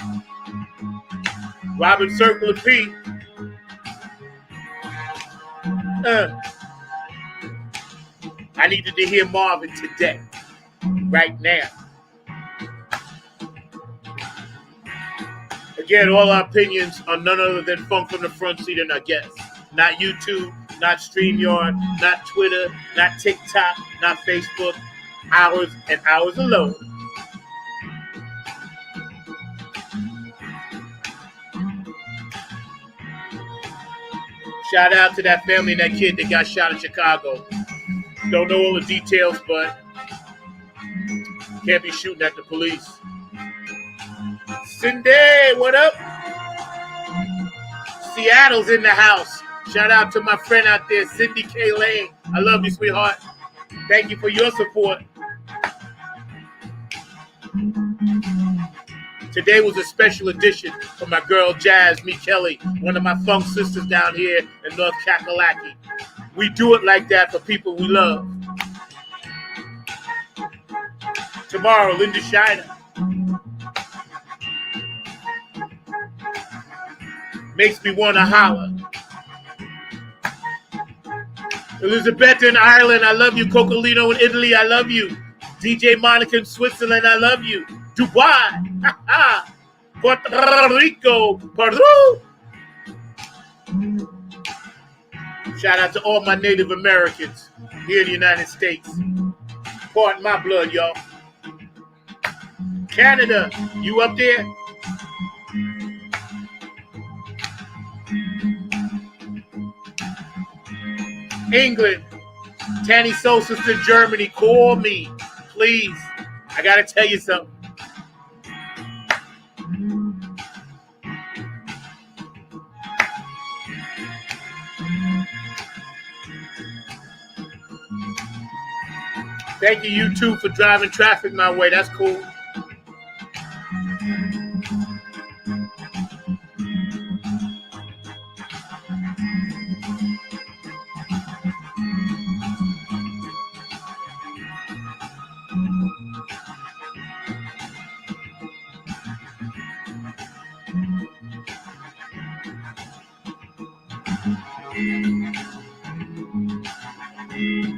Robin Circle of P. I needed to hear Marvin today, right now. Again, all our opinions are none other than Funk from the Front Seat and our guests. Not YouTube, not StreamYard, not Twitter, not TikTok, not Facebook. Ours and ours alone. Shout out to that family and that kid that got shot in Chicago. Don't know all the details, but can't be shooting at the police. Cindy, what up? Seattle's in the house. Shout out to my friend out there, Cindy K. Lane. I love you, sweetheart. Thank you for your support. Today was a special edition for my girl JASME Kelly, one of my funk sisters down here in North Kakalaki. We do it like that for people we love. Tomorrow, Linda Shiner. Makes me want to holler. Elizabeth in Ireland, I love you. Cocolino in Italy, I love you. DJ Monica in Switzerland, I love you. Dubai, Puerto Rico, Peru. Shout out to all my Native Americans here in the United States. Pardon my blood, y'all. Canada, you up there? England, Tanny Soul Sister, Germany, call me, please. I gotta tell you something. Thank you, you two, for driving traffic my way. That's cool.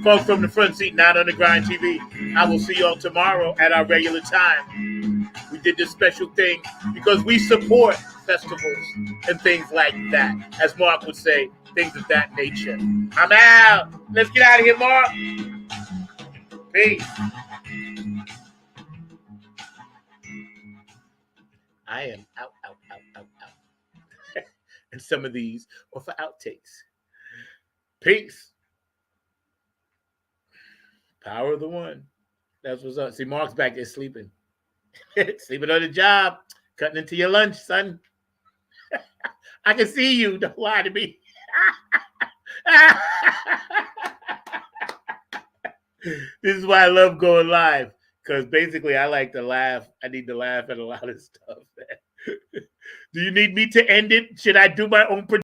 Folks from the front seat, not on the grind TV. I will see y'all tomorrow at our regular time. We did this special thing because we support festivals and things like that. As Mark would say, things of that nature. I'm out. Let's get out of here, Mark. Peace. I am out. And some of these are for outtakes. Peace. Power of the one. That's what's up. See, Mark's back there sleeping. Sleeping on the job. Cutting into your lunch, son. I can see you. Don't lie to me. This is why I love going live. Because basically I like to laugh. I need to laugh at a lot of stuff. Do you need me to end it? Should I do my own